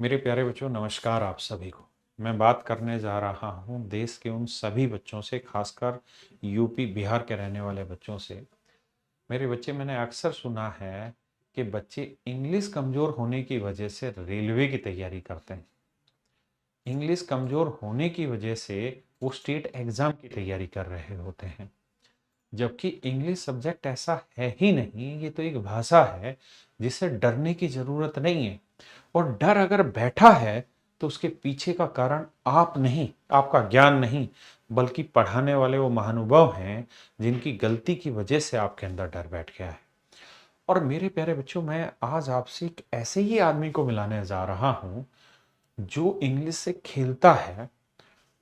मेरे प्यारे बच्चों, नमस्कार आप सभी को। मैं बात करने जा रहा हूँ देश के उन सभी बच्चों से, खासकर यूपी बिहार के रहने वाले बच्चों से। मेरे बच्चे, मैंने अक्सर सुना है कि बच्चे इंग्लिश कमज़ोर होने की वजह से रेलवे की तैयारी करते हैं। इंग्लिश कमज़ोर होने की वजह से वो स्टेट एग्ज़ाम की तैयारी कर रहे होते हैं, जबकि इंग्लिश सब्जेक्ट ऐसा है ही नहीं। ये तो एक भाषा है जिससे डरने की ज़रूरत नहीं है। और डर अगर बैठा है तो उसके पीछे का कारण आप नहीं, आपका ज्ञान नहीं, बल्कि पढ़ाने वाले वो महानुभाव हैं जिनकी गलती की वजह से आपके अंदर डर बैठ गया है। और मेरे प्यारे बच्चों, मैं आज आपसे एक ऐसे ही आदमी को मिलाने जा रहा हूं जो इंग्लिश से खेलता है।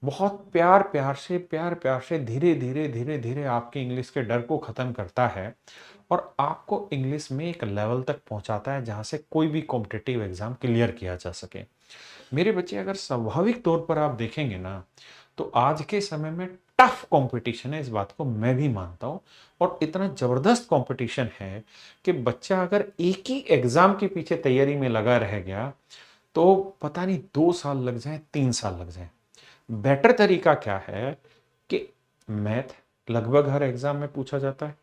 बहुत प्यार प्यार से धीरे धीरे धीरे धीरे आपके इंग्लिश के डर को खत्म करता है और आपको इंग्लिश में एक लेवल तक पहुंचाता है जहां से कोई भी कॉम्पिटिटिव एग्जाम क्लियर किया जा सके। मेरे बच्चे, अगर स्वाभाविक तौर पर आप देखेंगे ना, तो आज के समय में टफ कंपटीशन है, इस बात को मैं भी मानता हूं। और इतना जबरदस्त कंपटीशन है कि बच्चा अगर एक ही एग्जाम के पीछे तैयारी में लगा रह गया तो पता नहीं 2 साल लग जाए, 3 साल लग जाए। बेटर तरीका क्या है कि मैथ लगभग हर एग्जाम में पूछा जाता है,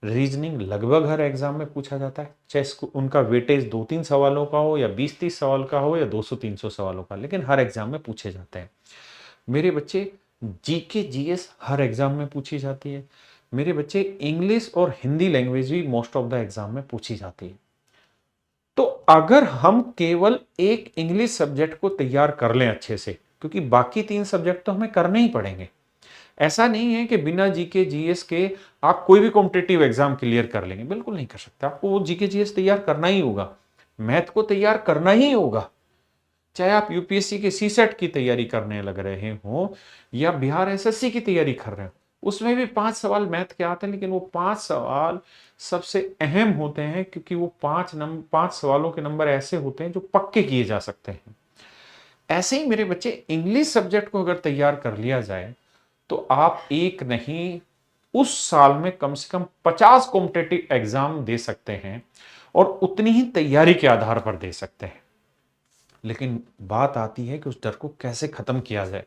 रीजनिंग लगभग हर एग्जाम में पूछा जाता है, चाहे उनका वेटेज 2-3 सवालों का हो या 20-30 सवाल का हो या 200-300 सवालों का, लेकिन हर एग्जाम में पूछे जाते हैं। मेरे बच्चे, जीके जीएस हर एग्जाम में पूछी जाती है। मेरे बच्चे, इंग्लिश और हिंदी लैंग्वेज भी मोस्ट ऑफ द एग्जाम में पूछी जाती है। तो अगर हम केवल एक इंग्लिश सब्जेक्ट को तैयार कर लें अच्छे से, क्योंकि बाकी 3 सब्जेक्ट तो हमें करने ही पड़ेंगे। ऐसा नहीं है कि बिना जीके जीएस के आप कोई भी कॉम्पिटिटिव एग्जाम क्लियर कर लेंगे, बिल्कुल नहीं कर सकते। आपको वो जीके जीएस तैयार करना ही होगा, मैथ को तैयार करना ही होगा। चाहे आप यूपीएससी के सीसेट की तैयारी करने लग रहे हो या बिहार एसएससी की तैयारी कर रहे हो, उसमें भी 5 सवाल मैथ के आते हैं, लेकिन वो 5 सवाल सबसे अहम होते हैं क्योंकि वो 5 सवालों के नंबर ऐसे होते हैं जो पक्के किए जा सकते हैं। ऐसे ही मेरे बच्चे, इंग्लिश सब्जेक्ट को अगर तैयार कर लिया जाए तो आप एक नहीं, उस साल में कम से कम 50 कॉम्पिटिटिव एग्जाम दे सकते हैं और उतनी ही तैयारी के आधार पर दे सकते हैं। लेकिन बात आती है कि उस डर को कैसे खत्म किया जाए।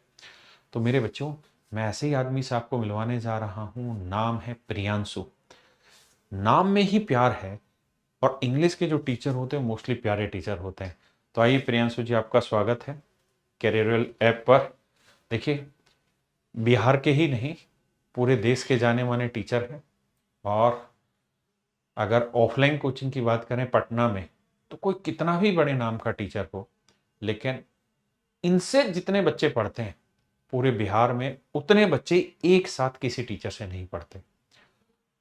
तो मेरे बच्चों, मैं ऐसे ही आदमी से आपको मिलवाने जा रहा हूं। नाम है प्रियांशु। नाम में ही प्यार है और इंग्लिश के जो टीचर होते हैं मोस्टली प्यारे टीचर होते हैं। तो आइए प्रियांशु जी, आपका स्वागत है कैरियर ऐप पर। देखिए, बिहार के ही नहीं, पूरे देश के जाने माने टीचर हैं। और अगर ऑफलाइन कोचिंग की बात करें पटना में, तो कोई कितना भी बड़े नाम का टीचर हो, लेकिन इनसे जितने बच्चे पढ़ते हैं पूरे बिहार में, उतने बच्चे एक साथ किसी टीचर से नहीं पढ़ते।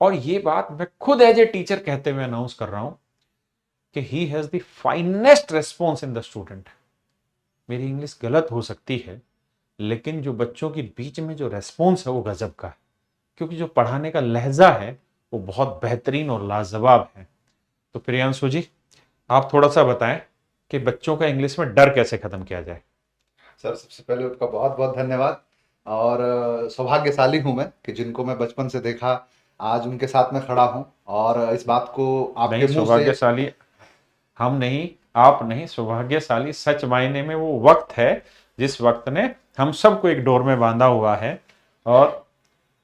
और ये बात मैं खुद एज ए टीचर कहते हुए अनाउंस कर रहा हूं कि he has the finest response in the student. मेरी इंग्लिश गलत हो सकती है, लेकिन जो बच्चों के बीच में जो रेस्पॉन्स है वो गजब का है, क्योंकि जो पढ़ाने का लहजा है वो बहुत बेहतरीन और लाजवाब है। तो प्रियांशु जी, आप थोड़ा सा बताएं कि बच्चों का इंग्लिश में डर कैसे खत्म किया जाए। सर, सबसे पहले आपका बहुत बहुत धन्यवाद। और सौभाग्यशाली हूं मैं कि जिनको मैं बचपन से देखा, आज उनके साथ में खड़ा हूं और इस बात को नहीं, आपके मुंह से। सौभाग्यशाली हम नहीं, आप नहीं, सौभाग्यशाली सच मायने में वो वक्त है जिस वक्त ने हम सबको एक डोर में बांधा हुआ है। और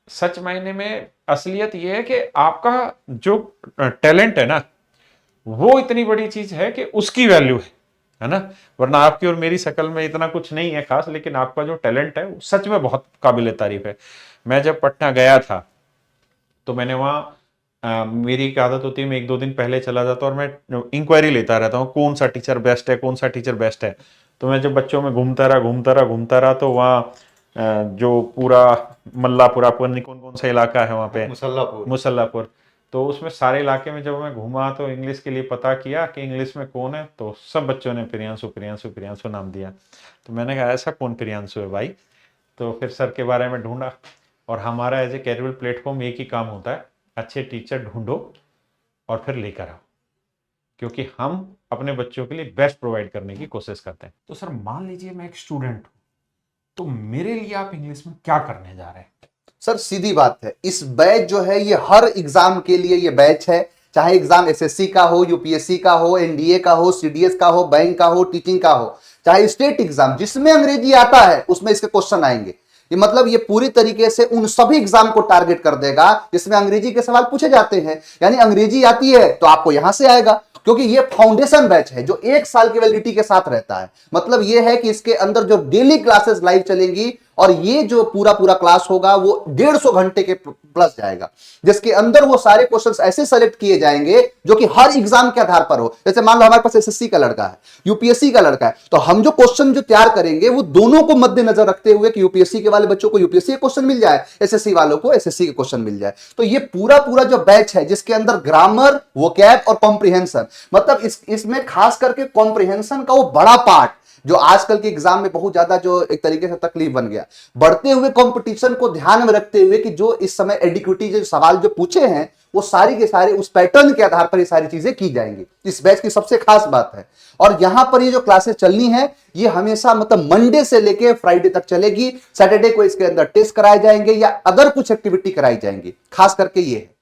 सच मायने में असलियत ये है कि आपका जो टैलेंट है ना, वो इतनी बड़ी चीज है कि उसकी वैल्यू है ना। वरना आपकी और मेरी शक्ल में इतना कुछ नहीं है खास, लेकिन आपका जो टैलेंट है वो सच में बहुत काबिल तारीफ है। मैं जब पटना गया था तो मैंने वहाँ मेरी एक आदत होती है, मैं 1-2 दिन पहले चला जाता हूँ और मैं इंक्वायरी लेता रहता हूँ कौन सा टीचर बेस्ट है, कौन सा टीचर बेस्ट है। तो मैं जब बच्चों में घूमता रहा तो वहाँ जो पूरा मल्लापुरा, पता नहीं कौन कौन सा इलाका है वहाँ पे, मुसल्लापुर। मुसल्लापुर। तो उसमें सारे इलाके में जब मैं घूमा तो इंग्लिश के लिए पता किया कि इंग्लिश में कौन है, तो सब बच्चों ने प्रियांशु प्रियांशु प्रियांशु नाम दिया। तो मैंने कहा ऐसा कौन प्रियांशु है भाई। तो फिर सर के बारे में ढूंढा। और हमारा एज ए कैरियर प्लेटफॉर्म एक ही काम होता है, अच्छे टीचर ढूंढो और फिर लेकर आओ, क्योंकि हम अपने बच्चों के लिए बेस्ट प्रोवाइड करने की कोशिश करते हैं। तो सर, मान लीजिए मैं एक स्टूडेंट हूं, तो मेरे लिए आप इंग्लिश में क्या करने जा रहे हैं। सर, सीधी बात है, इस बैच जो है ये हर एग्जाम के लिए ये बैच है। चाहे एग्जाम एसएससी का हो, यूपीएससी का हो, एनडीए का हो, सीडीएस का हो, बैंक का हो, टीचिंग का हो, चाहे स्टेट एग्जाम, जिसमें अंग्रेजी आता है उसमें इसके क्वेश्चन आएंगे। ये मतलब ये पूरी तरीके से उन सभी एग्जाम को टारगेट कर देगा जिसमें अंग्रेजी के सवाल पूछे जाते हैं। यानी अंग्रेजी आती है तो आपको यहां से आएगा, क्योंकि ये फाउंडेशन बैच है जो 1 साल की वैलिडिटी के साथ रहता है। मतलब ये है कि इसके अंदर जो डेली क्लासेस लाइव चलेंगी और ये जो पूरा पूरा क्लास होगा वो 150 घंटे के प्लस जाएगा, जिसके अंदर वो सारे क्वेश्चंस ऐसे सेलेक्ट किए जाएंगे जो कि हर एग्जाम के आधार पर हो। जैसे मान लो हमारे पास एसएससी का लड़का है, यूपीएससी का लड़का है, तो हम जो क्वेश्चन जो तैयार करेंगे वो दोनों को मद्देनजर रखते हुए कि यूपीएससी के वाले बच्चों को यूपीएससी के क्वेश्चन मिल जाए, एसएससी वालों को एसएससी के क्वेश्चन मिल जाए। तो ये पूरा पूरा जो बैच है जिसके अंदर ग्रामर, वोकैब और कॉम्प्रिहेंशन, मतलब इसमें खास करके कॉम्प्रिहेंशन का वो बड़ा पार्ट जो आजकल के एग्जाम में बहुत ज्यादा जो एक तरीके से तकलीफ बन गया, बढ़ते हुए कंपटीशन को ध्यान में रखते हुए कि जो इस समय एडिक्विटी जो सवाल जो पूछे हैं वो सारी के सारे उस पैटर्न के आधार पर ये सारी चीजें की जाएंगी। इस बैच की सबसे खास बात है। और यहां पर ये जो क्लासेस चलनी है ये हमेशा मतलब मंडे से लेके फ्राइडे तक चलेगी। सैटरडे को इसके अंदर टेस्ट कराए जाएंगे या अदर कुछ एक्टिविटी कराई जाएंगी, खास करके ये है।